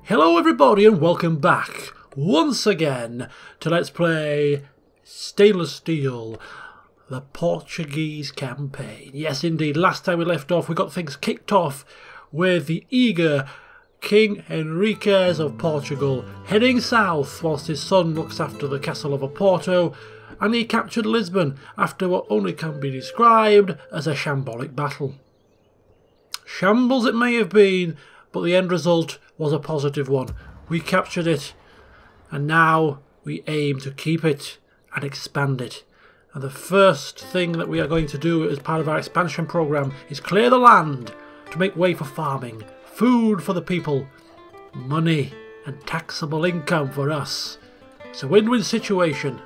Hello everybody and welcome back once again to Let's Play Stainless Steel, the Portuguese campaign. Yes indeed, last time we left off we got things kicked off with the eager King Enriquez of Portugal heading south whilst his son looks after the castle of Oporto, and he captured Lisbon after what only can be described as a shambolic battle. Shambles it may have been, but the end result was a positive one. We captured it, and now we aim to keep it and expand it. And the first thing that we are going to do as part of our expansion program is clear the land to make way for farming, food for the people, money and taxable income for us. It's a win-win situation.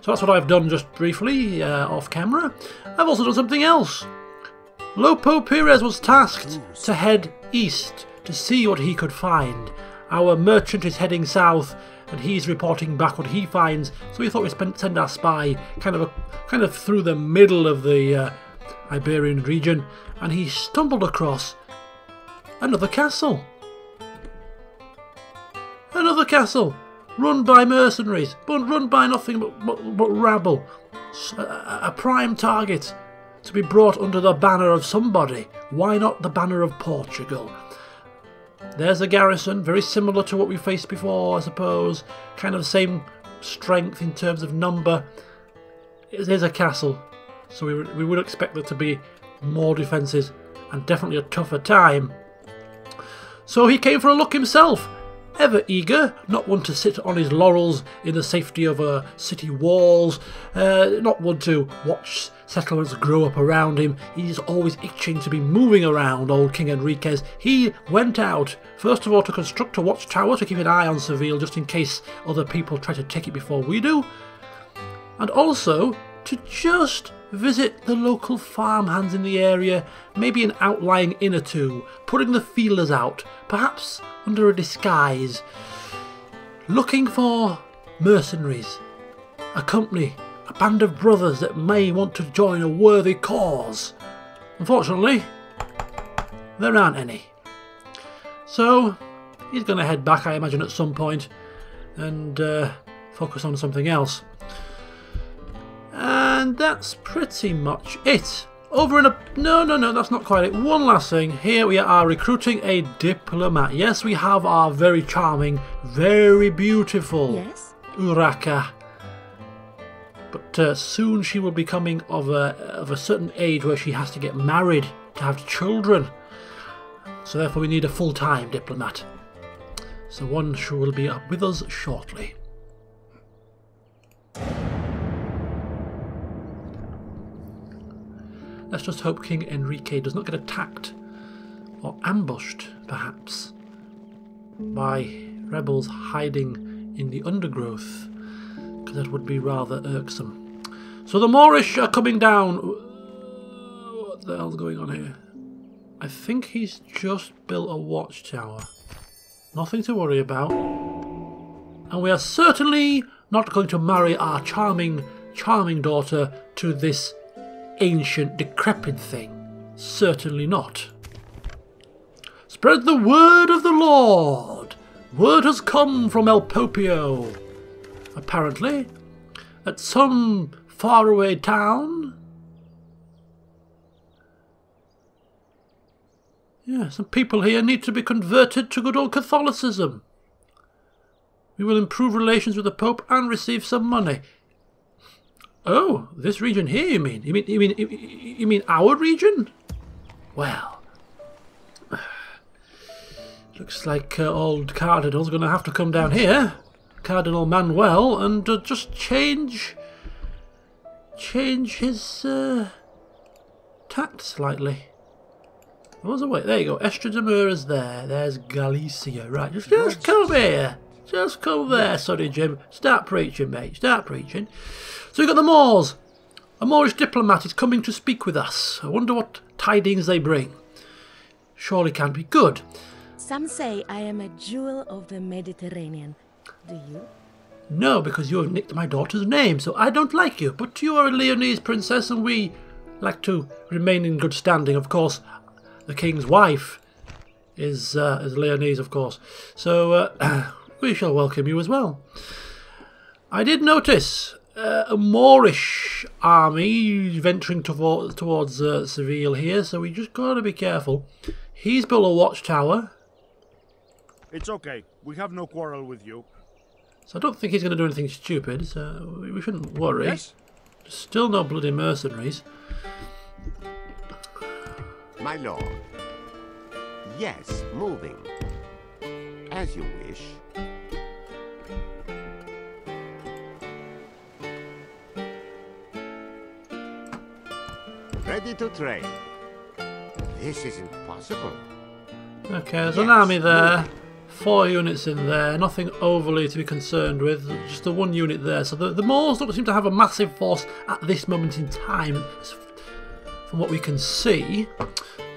So that's what I've done just briefly off camera. I've also done something else. Lopo Perez was tasked to head east to see what he could find. Our merchant is heading south and he's reporting back what he finds, so we thought we'd send our spy kind of through the middle of the Iberian region, and he stumbled across another castle. Another castle run by mercenaries, but run by nothing but rabble. A prime target to be brought under the banner of somebody. Why not the banner of Portugal? There's a garrison, very similar to what we faced before, I suppose. Kind of the same strength in terms of number. It is a castle, so we would expect there to be more defences and definitely a tougher time. So he came for a look himself. Ever eager, not one to sit on his laurels in the safety of city walls, not one to watch settlements grow up around him. He's always itching to be moving around, old King Enriquez. He went out, first of all, to construct a watchtower to keep an eye on Seville, just in case other people try to take it before we do, and also to just visit the local farmhands in the area, maybe an outlying inn or two, putting the feelers out, perhaps under a disguise, looking for mercenaries, a company, a band of brothers that may want to join a worthy cause. Unfortunately, there aren't any. So he's going to head back, I imagine, at some point and focus on something else. And that's pretty much it. Over in a... No, that's not quite it. One last thing. Here we are recruiting a diplomat. Yes, we have our very charming, very beautiful Urraca. But soon she will be coming of a certain age where she has to get married to have children. So therefore we need a full-time diplomat. So one will be up with us shortly. Let's just hope King Enrique does not get attacked or ambushed, perhaps, by rebels hiding in the undergrowth, because that would be rather irksome. So the Moorish are coming down. What the hell's going on here? I think he's just built a watchtower. Nothing to worry about. And we are certainly not going to marry our charming daughter to this ancient, decrepit thing. Certainly not. Spread the word of the Lord. Word has come from El Popio, apparently, at some faraway town. Yeah, some people here need to be converted to good old Catholicism. We will improve relations with the Pope and receive some money. Oh, this region here, you mean? You mean our region? Well, looks like old Cardinal's going to have to come down here, Cardinal Manuel, and just change his tact slightly. What's the way? There you go. Estradamur is there. There's Galicia. Right, just come here. Just come there, sonny Jim. Start preaching, mate. Start preaching. So we've got the Moors. A Moorish diplomat is coming to speak with us. I wonder what tidings they bring. Surely can't be good. Some say I am a jewel of the Mediterranean. Do you? No, because you have nicked my daughter's name, so I don't like you. But you are a Leonese princess and we like to remain in good standing. Of course, the king's wife is Leonese, of course. So we shall welcome you as well. I did notice a Moorish army venturing towards Seville here, so we just got to be careful. He's built a watchtower. It's okay. We have no quarrel with you. So I don't think he's going to do anything stupid, so we shouldn't worry. Yes? Still no bloody mercenaries. My lord. Yes, moving. As you wish. Ready to trade. This isn't possible. Okay, there's an army there. 4 units in there. Nothing overly to be concerned with. Just the 1 unit there. So the Moors don't seem to have a massive force at this moment in time, from what we can see.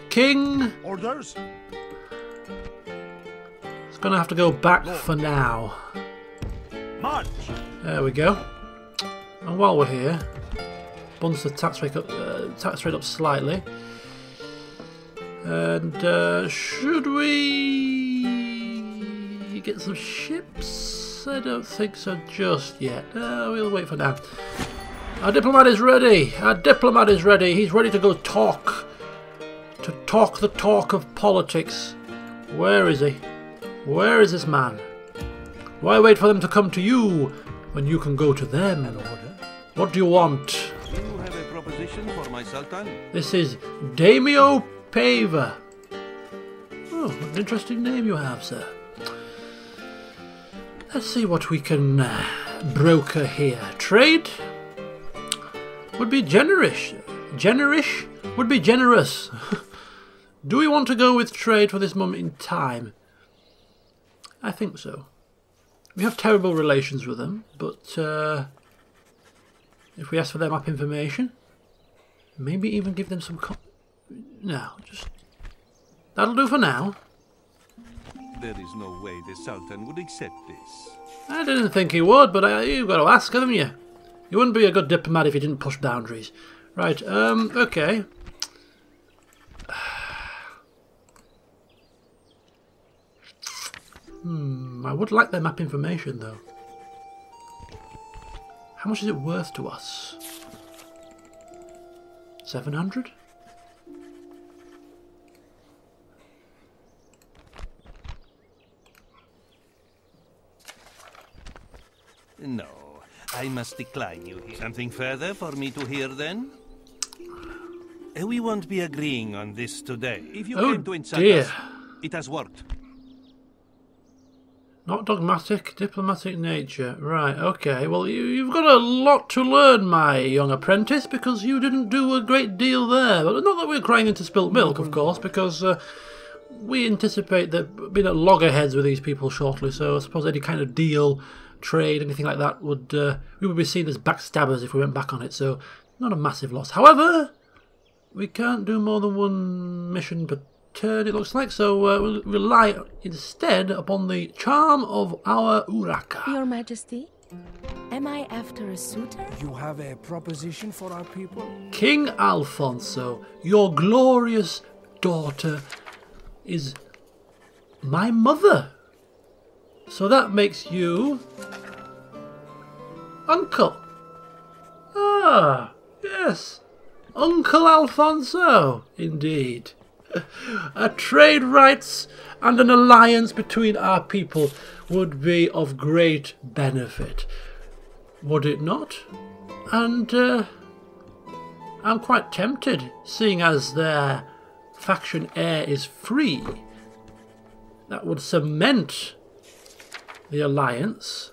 King. Orders? It's going to have to go back for now. March! There we go. And while we're here, bunch the tax rate up slightly. And should we get some ships? I don't think so just yet. We'll wait for now. Our diplomat is ready. Our diplomat is ready. He's ready to go talk. To talk the talk of politics. Where is he? Where is this man? Why wait for them to come to you when you can go to them? What do you want? Do you have a proposition for my Sultan? This is Daimyo Pava. Oh, what an interesting name you have, sir. Let's see what we can broker here. Trade would be generous. Generous would be generous. Do we want to go with trade for this moment in time? I think so. We have terrible relations with them, but if we ask for their map information, maybe even give them some... No, just... That'll do for now. There is no way the Sultan would accept this. I didn't think he would, but you've got to ask, haven't you? You wouldn't be a good diplomat if you didn't push boundaries. Right, okay. I would like their map information, though. How much is it worth to us? 700? No, I must decline you here. Something further for me to hear, then? We won't be agreeing on this today. If you came to insult us, it has worked. Not dogmatic, diplomatic nature. Right, okay. Well, you've got a lot to learn, my young apprentice, because you didn't do a great deal there. But not that we're crying into spilt milk, of course, because we anticipate that being at loggerheads with these people shortly, so I suppose any kind of deal, trade, anything like that, we would be seen as backstabbers if we went back on it, so not a massive loss. However, we can't do more than 1 mission per turn, it looks like, so we'll rely instead upon the charm of our Uraka. Your Majesty, am I after a suitor? You have a proposition for our people? King Alfonso, your glorious daughter is my mother. So that makes you uncle. Ah, yes. Uncle Alfonso, indeed. A trade rights and an alliance between our people would be of great benefit, would it not? And I'm quite tempted, seeing as their faction heir is free. That would cement the alliance.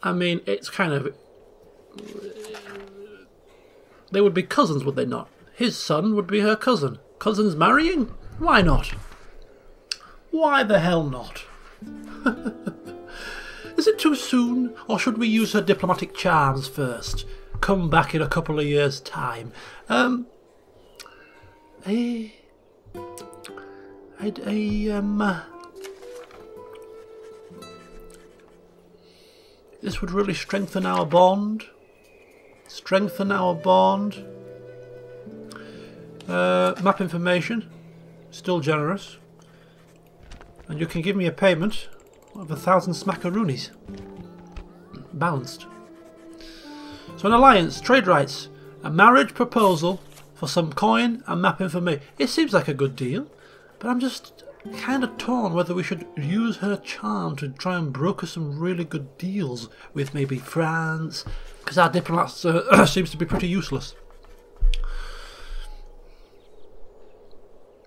I mean, it's kind of... They would be cousins, would they not? His son would be her cousin. Cousins marrying? Why not? Why the hell not? Is it too soon, or should we use her diplomatic charms first? Come back in a couple of years' time. This would really strengthen our bond. Strengthen our bond. Map information. Still generous. And you can give me a payment of 1,000 smackaroonies. Balanced. So an alliance, trade rights, a marriage proposal for some coin and map information. It seems like a good deal, but I'm just kind of torn whether we should use her charm to try and broker some really good deals with maybe France, because our diplomats seems to be pretty useless.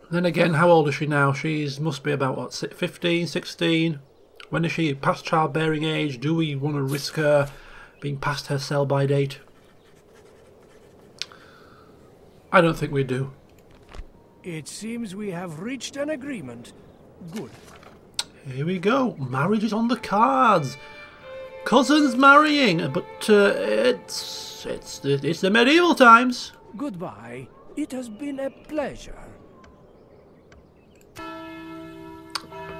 Then again, how old is she now? She's must be about, what, 15, 16? When is she past childbearing age? Do we want to risk her being past her sell-by date? I don't think we do. It seems we have reached an agreement. Good. Here we go. Marriage is on the cards. Cousins marrying, but it's the medieval times. Goodbye. It has been a pleasure.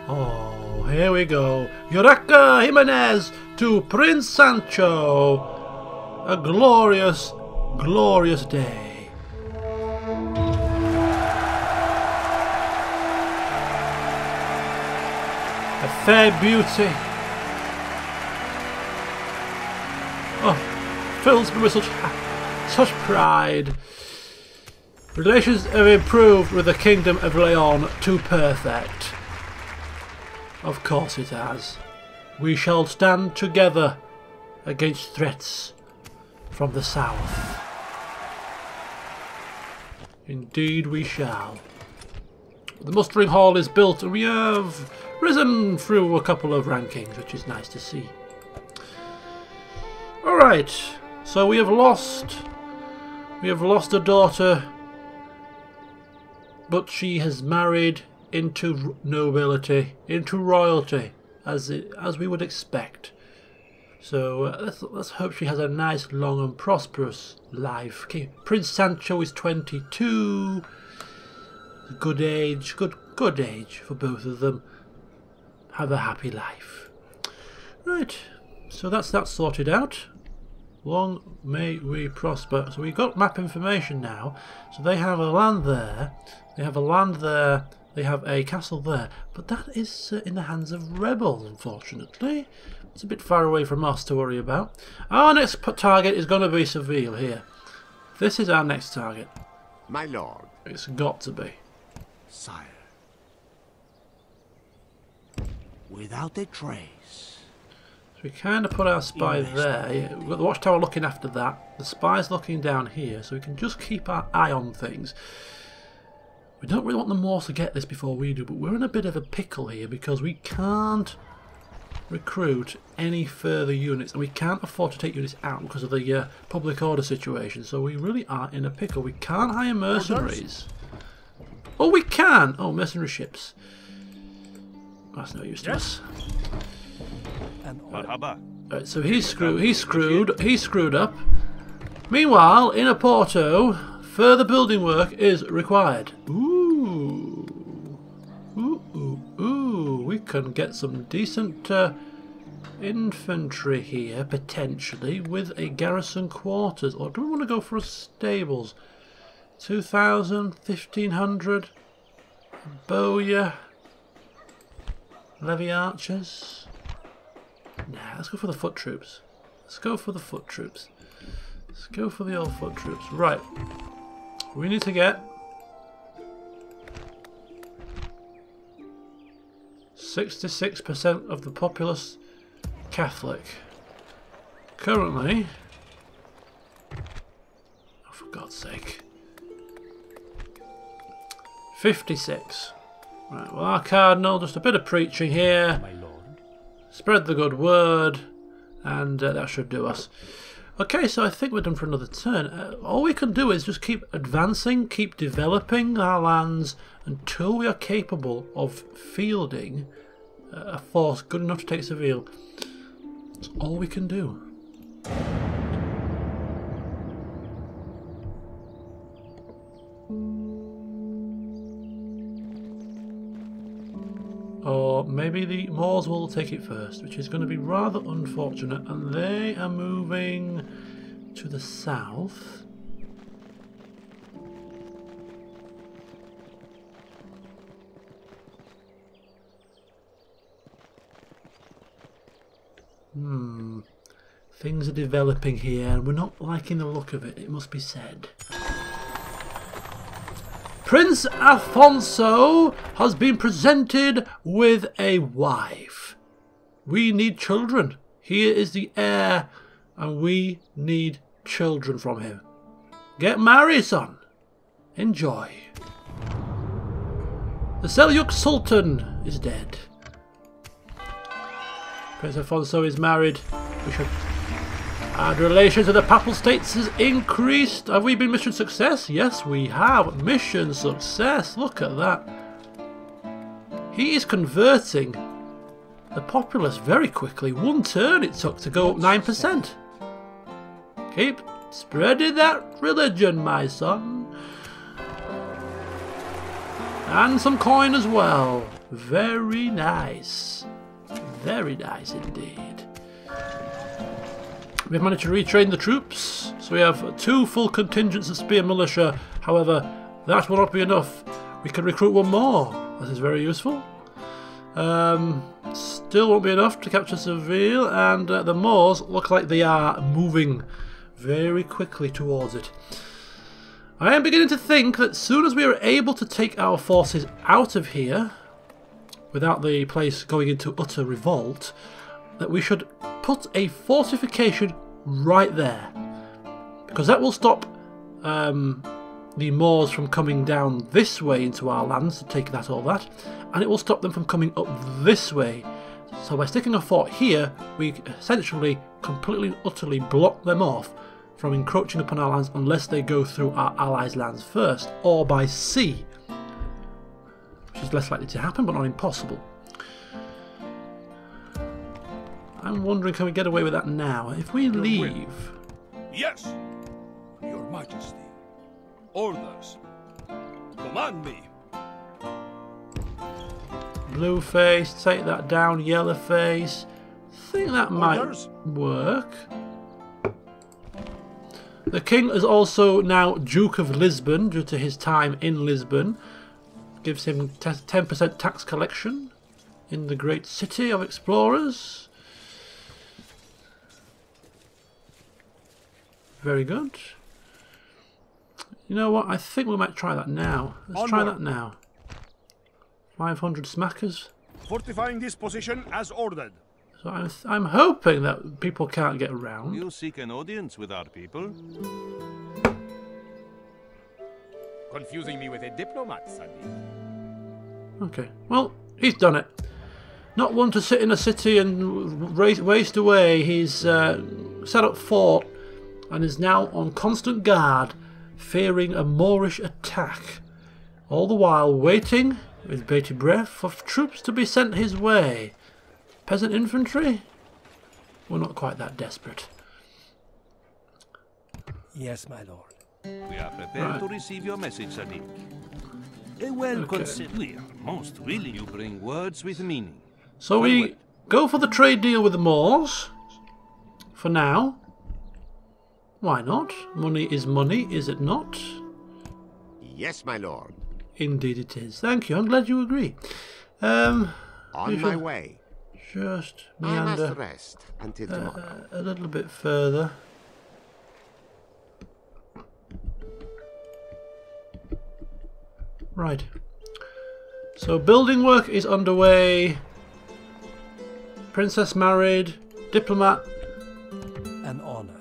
Oh, here we go. Eureka Jimenez to Prince Sancho. A glorious, glorious day. A fair beauty. Oh, fills me with such pride. Relations have improved with the Kingdom of Leon to perfect. Of course it has. We shall stand together against threats from the south. Indeed we shall. The mustering hall is built and we have risen through a couple of rankings, which is nice to see. Alright, so we have lost a daughter, but she has married into nobility, into royalty, as we would expect. So let's hope she has a nice, long and prosperous life. Prince Sancho is 22. Good age, good age for both of them. Have a happy life. Right, so that's that sorted out. Long may we prosper. So we've got map information now. So they have a land there. They have a land there. They have a castle there, but that is in the hands of rebels, unfortunately. It's a bit far away from us to worry about. Our next target is going to be Seville here. This is our next target. My lord. It's got to be. Sire. Without a trace. So we kind of put our spy there. Yeah, we've got the watchtower looking after that. The spy's looking down here, so we can just keep our eye on things. We don't really want the Moors to get this before we do, but we're in a bit of a pickle here because we can't recruit any further units and we can't afford to take units out because of the public order situation. So we really are in a pickle. We can't hire mercenaries. Oh, we can! Oh, mercenary ships. That's no use to us. Right, so he's screwed up. Meanwhile, in Oporto, further building work is required. Ooh. Ooh, ooh, ooh. We can get some decent infantry here, potentially, with a garrison quarters. Or do we want to go for a stables? 2,000, 1,500. Bowyer. Levy archers. Nah, let's go for the foot troops. Let's go for the foot troops. Let's go for the old foot troops. Right. We need to get 66% of the populace Catholic. Currently, oh, for God's sake, 56. Right, well, our cardinal, just a bit of preaching here. My lord. Spread the good word, and that should do us. Okay, so I think we're done for another turn. All we can do is just keep advancing, keep developing our lands until we are capable of fielding a force good enough to take Seville. That's all we can do. Or maybe the Moors will take it first, which is going to be rather unfortunate. And they are moving to the south. Things are developing here, and we're not liking the look of it, it must be said. Prince Alfonso has been presented with a wife. We need children. He is the heir, and we need children from him. Get married, son. Enjoy. The Seljuk Sultan is dead. Prince Alfonso is married. We should add relations to the Papal States has increased. Have we been mission success? Yes, we have. Mission success. Look at that. He is converting the populace very quickly. 1 turn it took to go up 9%. Keep spreading that religion, my son. And some coin as well. Very nice. Very nice indeed. We've managed to retrain the troops. So we have 2 full contingents of spear militia. However, that will not be enough. We can recruit 1 more. This is very useful. Still won't be enough to capture Seville. And the Moors look like they are moving very quickly towards it. I am beginning to think that as soon as we are able to take our forces out of here, without the place going into utter revolt, that we should put a fortification right there. Because that will stop the Moors from coming down this way into our lands to take all that, and it will stop them from coming up this way. So by sticking a fort here, we essentially completely and utterly block them off from encroaching upon our lands unless they go through our allies' lands first, or by sea, which is less likely to happen but not impossible. I'm wondering, can we get away with that now? If we leave... Yes, Your Majesty. Orders. Command me. Blue face, take that down. Yellow face. Think that might work. The king is also now Duke of Lisbon due to his time in Lisbon. Gives him 10% tax collection in the great city of explorers. Very good. You know what? I think we might try that now. Let's try that now. 500 smackers. Fortifying this position as ordered. So I'm hoping that people can't get around. You seek an audience with our people? Confusing me with a diplomat, Sadi. Okay, well, he's done it. Not one to sit in a city and waste away. He's set up fort and is now on constant guard, fearing a Moorish attack. All the while waiting, with bated breath, for troops to be sent his way. Peasant infantry? We're not quite that desperate. Yes, my lord. We are prepared to receive your message, Sadiq. Well considered. We are most willing. You bring words with meaning. So we go for the trade deal with the Moors. For now. Why not? Money is money, is it not? Yes, my lord. Indeed it is. Thank you. I'm glad you agree. On my way. Just I meander must rest until tomorrow. a little bit further. Right. So building work is underway. Princess married. Diplomat. An honor.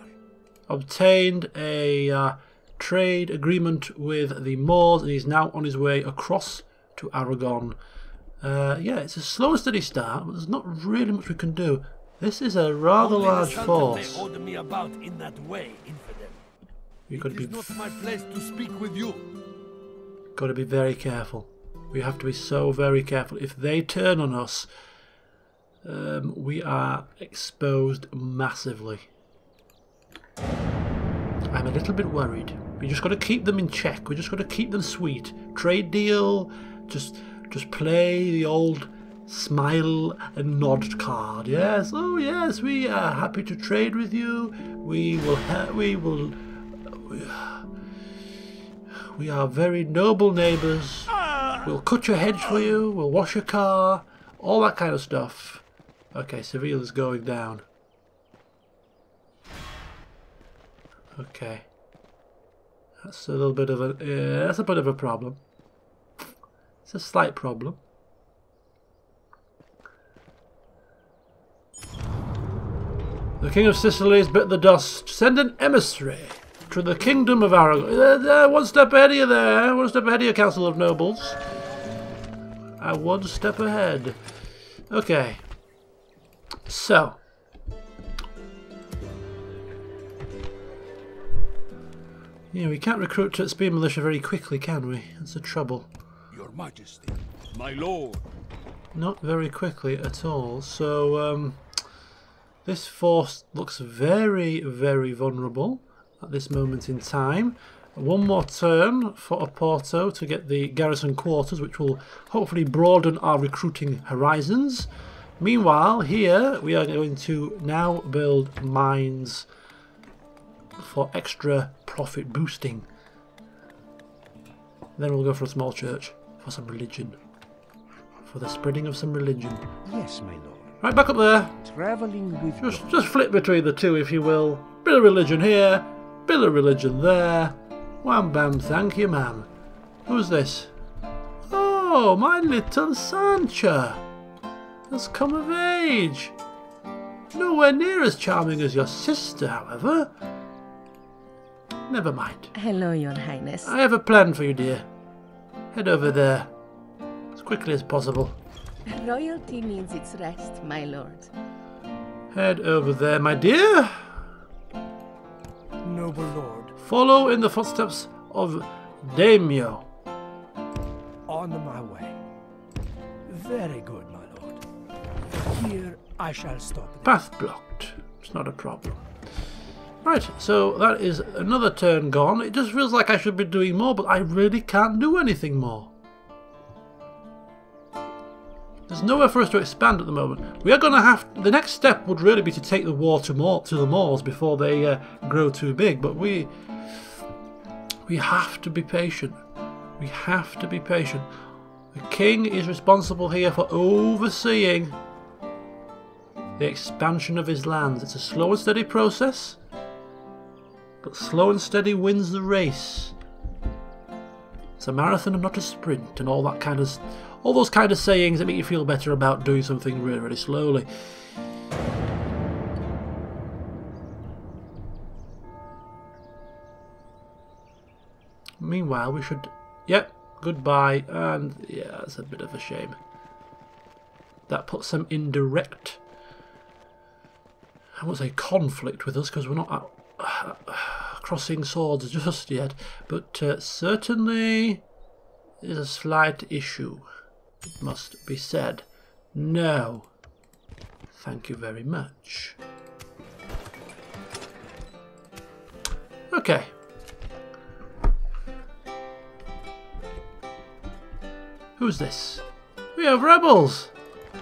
Obtained a trade agreement with the Moors, and he's now on his way across to Aragon. Yeah, it's a slow and steady start, but there's not really much we can do. This is a rather large force. Order me about in that way, infidel. We've got to be It is not my place to speak with you. got to be very careful. We have to be so very careful. If they turn on us, we are exposed massively. I'm a little bit worried. We just got to keep them in check. We just got to keep them sweet. Trade deal, just play the old smile and nod card. Yes, oh yes, we are happy to trade with you. We are very noble neighbours. We'll cut your hedge for you. We'll wash your car. All that kind of stuff. Okay, Seville is going down. Okay. That's a little bit of a... that's a bit of a problem. It's a slight problem. The King of Sicily has bit the dust. Send an emissary to the Kingdom of Aragon. One step ahead of you there. One step ahead of you, Council of Nobles. One step ahead. Okay. So. Yeah, we can't recruit to speed militia very quickly, can we? That's the trouble. Your Majesty, my lord. Not very quickly at all. So, this force looks very, very vulnerable at this moment in time. One more turn for Oporto to get the garrison quarters, which will hopefully broaden our recruiting horizons. Meanwhile, here we are going to now build mines for extra profit boosting. Then we'll go for a small church for some religion. For the spreading of some religion. Yes, my lord. Right, back up there. Traveling with Just flip between the two, if you will. Bit of religion here, bit of religion there. Wham bam, thank you, ma'am. Who's this? Oh, my little Sancha has come of age. Nowhere near as charming as your sister, however. Never mind. Hello, Your Highness. I have a plan for you, dear. Head over there as quickly as possible. Royalty needs its rest, my lord. Head over there, my dear. Noble lord. Follow in the footsteps of Daimyo. On my way. Very good, my lord. Here I shall stop. Path blocked. It's not a problem. Right, so that is another turn gone. It just feels like I should be doing more, but I really can't do anything more. There's nowhere for us to expand at the moment. We are going to have... The next step would really be to take the war to the Moors before they grow too big, but we have to be patient. We have to be patient. The king is responsible here for overseeing the expansion of his lands. It's a slow and steady process, but slow and steady wins the race. It's a marathon and not a sprint, and all that kind of... All those kind of sayings that make you feel better about doing something really, really slowly. Meanwhile, we should... Yep, goodbye. And yeah, that's a bit of a shame. That puts them in direct... I won't say conflict with us, because we're not crossing swords just yet. But certainly is a slight issue. It must be said. No. Thank you very much. Okay. Who's this? We have rebels!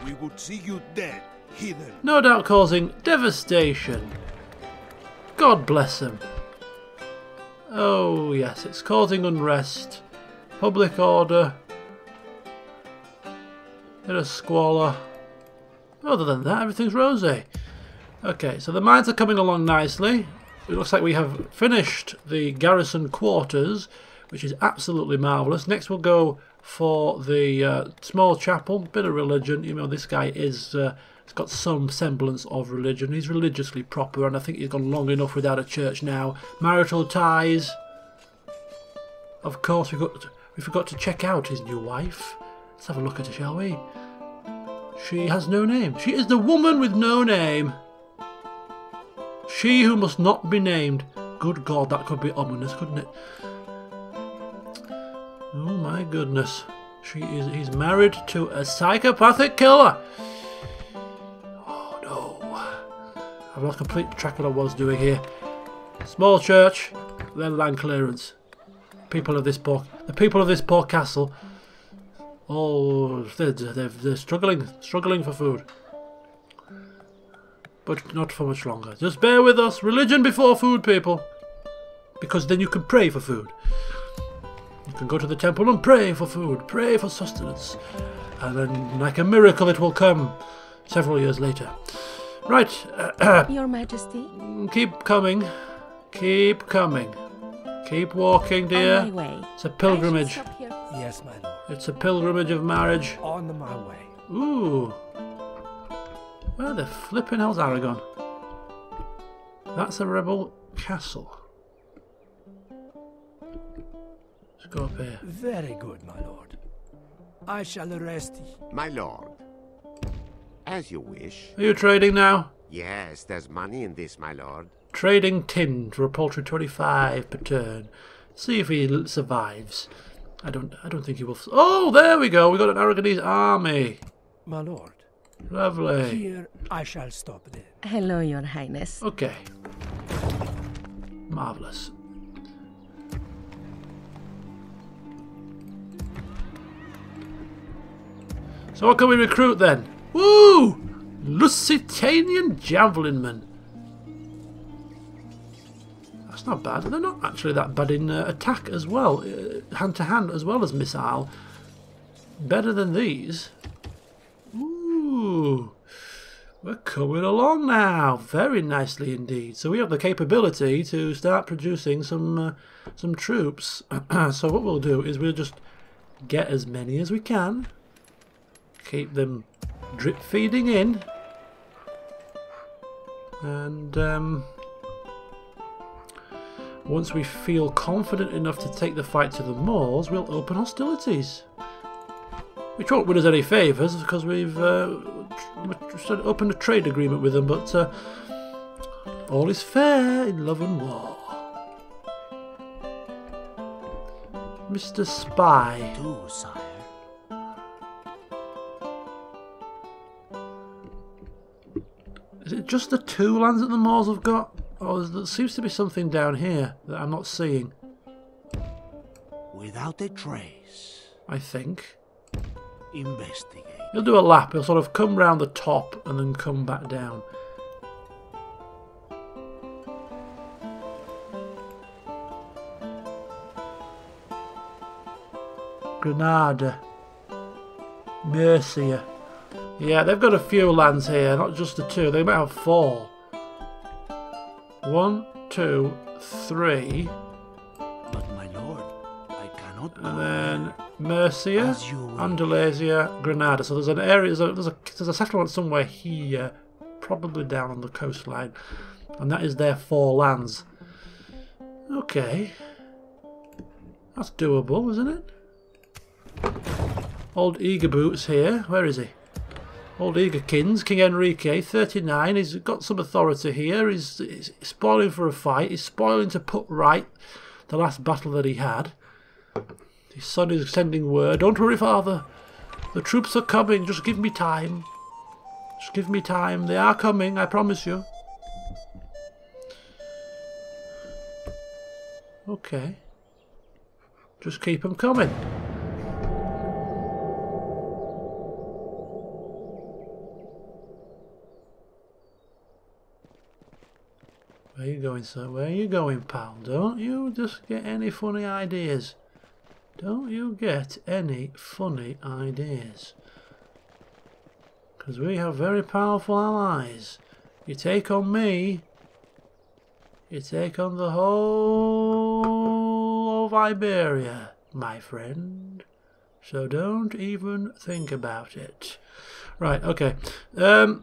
We would see you dead, heathen. No doubt causing devastation. God bless them. Oh yes, it's causing unrest. Public order. Bit of squalor. Other than that, everything's rosy. Okay, so the mines are coming along nicely. It looks like we have finished the garrison quarters, which is absolutely marvellous. Next we'll go for the small chapel. Bit of religion. You know, this guy is... he's got some semblance of religion. He's religiously proper, and I think he's gone long enough without a church now. Marital ties. Of course, we forgot to check out his new wife. Let's have a look at her, shall we? She has no name. She is the woman with no name. She who must not be named. Good God, that could be ominous, couldn't it? Oh my goodness. He's married to a psychopathic killer. Oh no. I've lost complete track of what I was doing here. Small church, then land clearance. The people of this poor castle. Oh, they're struggling for food. But not for much longer. Just bear with us. Religion before food, people. Because then you can pray for food. You can go to the temple and pray for food. Pray for sustenance. And then, like a miracle, it will come several years later. Right. Your Majesty? Keep coming. Keep coming. Keep walking, dear. On my way. It's a pilgrimage. I shall stop here. Yes, my lord. It's a pilgrimage of marriage. On my way. Ooh. Where the flipping hell's Aragon? That's a rebel castle. Let's go up here. Very good, my lord. I shall arrest thee. My lord. As you wish. Are you trading now? Yes, there's money in this, my lord. Trading tin for a paltry 25 per turn. See if he survives. I don't think he will. Oh, there we go. We got an Aragonese army. My lord. Lovely. Here I shall stop then. Hello, Your Highness. Okay. Marvellous. So what can we recruit then? Woo! Lusitanian Javelinmen. That's not bad. They're not actually that bad in attack as well. Hand to hand as well as missile. Better than these. Ooh. We're coming along now. Very nicely indeed. So we have the capability to start producing some troops. So what we'll do is we'll just get as many as we can. Keep them drip feeding in. And once we feel confident enough to take the fight to the Moors, we'll open hostilities. Which won't win us any favours because we've opened a trade agreement with them, but all is fair in love and war. Mr. Spy. Do, sire. Is it just the 2 lands that the Moors have got? Or there seems to be something down here that I'm not seeing. Without a trace. I think. Investigate. He'll do a lap. He'll sort of come round the top and then come back down. Granada. Mercia. Yeah, they've got a few lands here, not just the 2. They might have 4. 1, 2, 3. But my lord, I cannot. And then Mercia, Andalusia, Granada. So there's an area, there's a settlement somewhere here, probably down on the coastline, and that is their 4 lands. Okay, that's doable, isn't it? Old Eager Boots here. Where is he? Old Eagerkins, King Enrique, 39. He's got some authority here. He's spoiling for a fight. He's spoiling to put right the last battle that he had. His son is sending word. Don't worry, father. The troops are coming. Just give me time. Just give me time. They are coming, I promise you. Okay. Just keep them coming. Where are you going, sir? Where are you going, pal? Don't you just get any funny ideas. Don't you get any funny ideas. Because we have very powerful allies. You take on me, you take on the whole of Iberia, my friend. So don't even think about it. Right, okay. I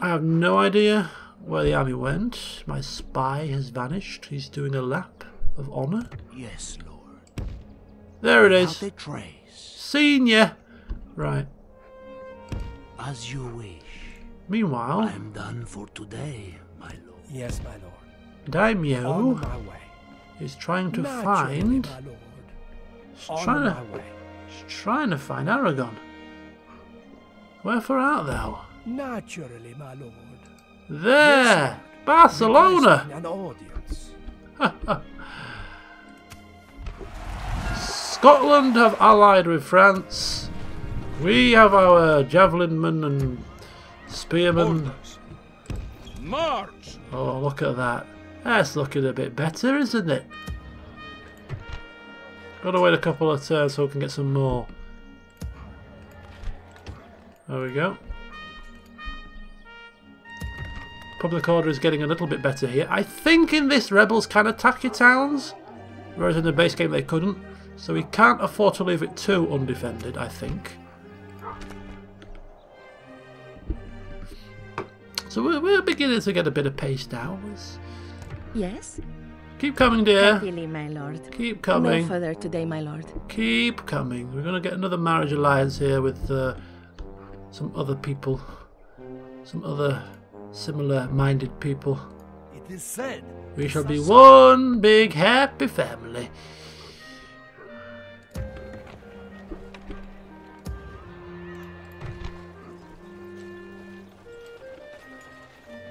have no idea where the army went. My spy has vanished. He's doing a lap of honour. Yes, lord. There it is. Without a trace. Seen ya. Right. As you wish. Meanwhile, I'm done for today, my lord. Yes, my lord. Daimyo On my way. is trying to Naturally, find. my lord. He's On trying my to. way. He's trying to find Aragon. Wherefore art thou? Naturally, my lord. There, Yes, Barcelona. Requesting an audience. Scotland have allied with France. We have our javelinmen and spearmen. Orders. March! Oh, look at that. That's looking a bit better, isn't it? Gotta wait a couple of turns so we can get some more. There we go. Public order is getting a little bit better here. I think in this rebels can attack your towns, whereas in the base game they couldn't. So we can't afford to leave it too undefended, I think. So we're beginning to get a bit of pace now. Yes? Keep coming, dear. Happily, my lord. Keep coming. No further today, my lord. Keep coming. We're going to get another marriage alliance here with some other people. Some other similar-minded people. It is said. We shall be one big happy family.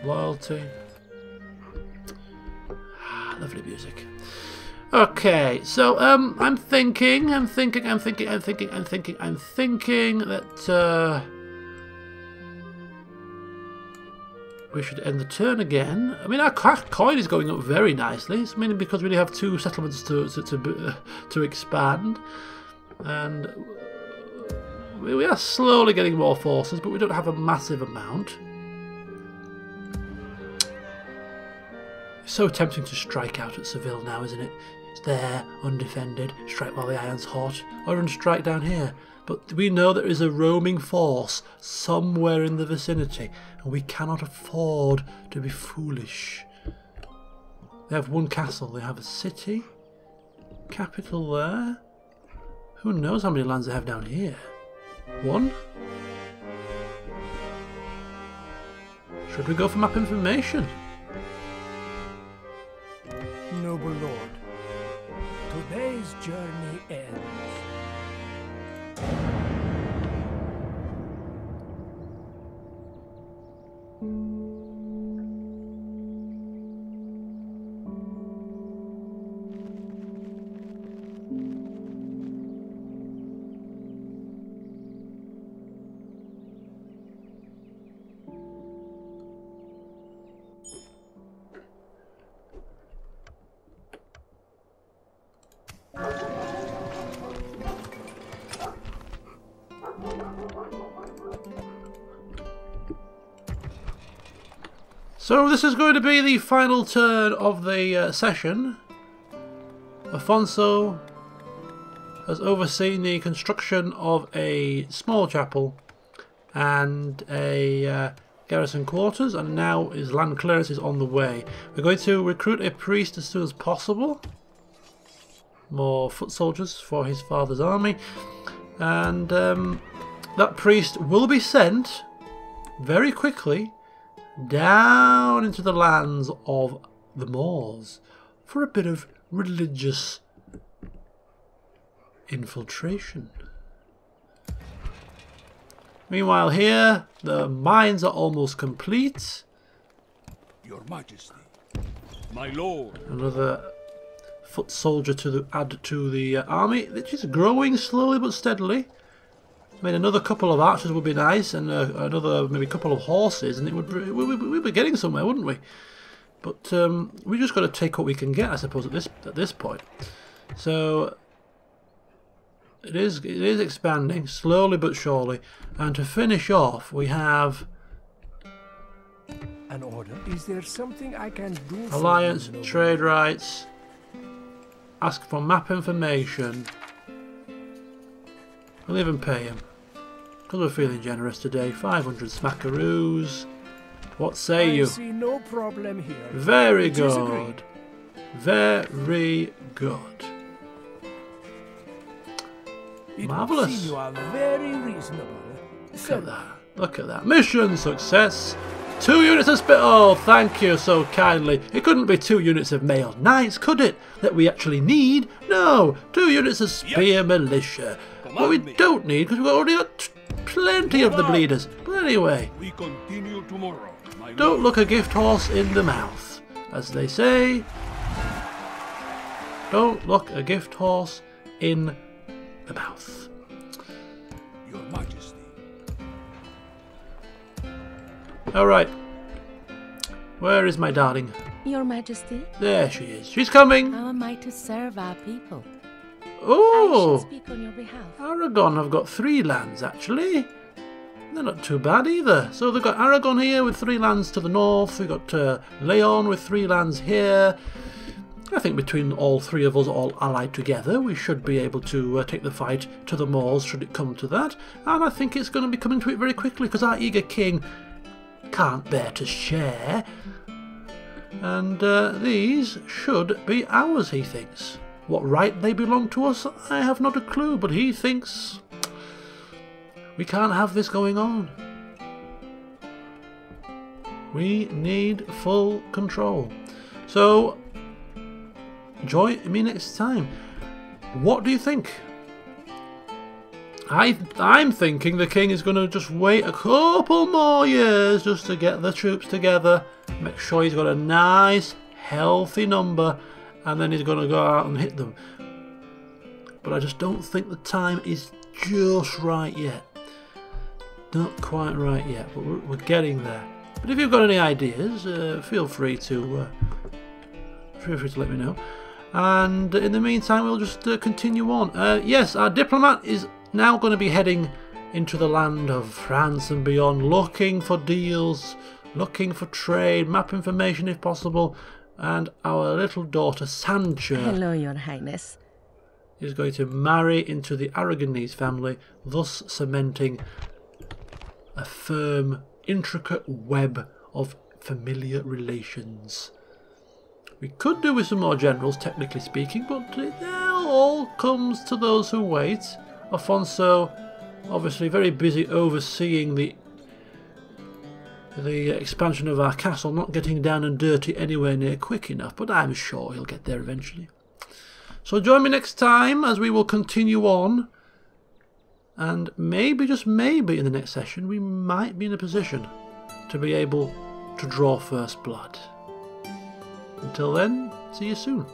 Loyalty. Lovely music. Okay, so I'm thinking that we should end the turn again. I mean, our coin is going up very nicely. It's mainly because we only have 2 settlements to expand, and we are slowly getting more forces, but we don't have a massive amount. It's so tempting to strike out at Seville now, isn't it? It's there, undefended, strike while the iron's hot, or even strike down here. But we know there is a roaming force somewhere in the vicinity, and we cannot afford to be foolish. They have 1 castle, they have a city, capital there. Who knows how many lands they have down here? 1? Should we go for map information? Noble lord, today's journey ends. So this is going to be the final turn of the session. Afonso has overseen the construction of a small chapel and a garrison quarters, and now his land clearance is on the way. We're going to recruit a priest as soon as possible. More foot soldiers for his father's army, and that priest will be sent very quickly down into the lands of the Moors for a bit of religious infiltration. Meanwhile here, the mines are almost complete. Your Majesty. My lord. Another foot soldier to add to the army, which is growing slowly but steadily. I mean, another couple of archers would be nice, and another maybe couple of horses, and we'd be getting somewhere, wouldn't we? But we just got to take what we can get, I suppose, at this point. So it is expanding slowly but surely, and to finish off, we have An order? Is there something I can do? alliance, trade rights, ask for map information. We'll even pay him. Because we're feeling generous today. 500 smackaroos. What say you? I see no problem here. Very It is good. Very good. It Marvellous. would seem you are very reasonable. Look at that. Look at that. Mission success. 2 units of spittle. Thank you so kindly. It couldn't be 2 units of mailed knights, could it? That we actually need? No. 2 units of spear militia. What we don't need, because we've already got plenty of the bleeders. But anyway, We continue tomorrow. My don't lord. look a gift horse in the mouth. As they say, don't look a gift horse in the mouth. Your Majesty. Alright. Where is my darling? Your Majesty, There she is. She's coming. how am I to serve our people? I Oh! should speak on your behalf. Aragon have got 3 lands, actually. they're not too bad either. So they've got Aragon here with 3 lands to the north. We've got Leon with 3 lands here. I think between all 3 of us all allied together, we should be able to take the fight to the Moors should it come to that. And I think it's going to be coming to it very quickly because our eager king can't bear to share. And these should be ours, he thinks. What right they belong to us, I have not a clue, but he thinks we can't have this going on. We need full control. So, join me next time. What do you think? I'm thinking the king is going to just wait a couple more years just to get the troops together, make sure he's got a nice, healthy number, and then he's going to go out and hit them. But I just don't think the time is just right yet. Not quite right yet, but we're getting there. But if you've got any ideas, feel free to let me know. And in the meantime, we'll just continue on. Yes, our diplomat is now going to be heading into the land of France and beyond, looking for deals, looking for trade, map information if possible. And our little daughter, Sancha, Hello, Your Highness, is going to marry into the Aragonese family, thus cementing a firm, intricate web of familiar relations. We could do with some more generals, technically speaking, but it all comes to those who wait. Afonso, obviously very busy overseeing the expansion of our castle, not getting down and dirty anywhere near quick enough, but I'm sure he'll get there eventually. So join me next time as we will continue on, and maybe, just maybe, in the next session we might be in a position to be able to draw first blood. Until then, see you soon.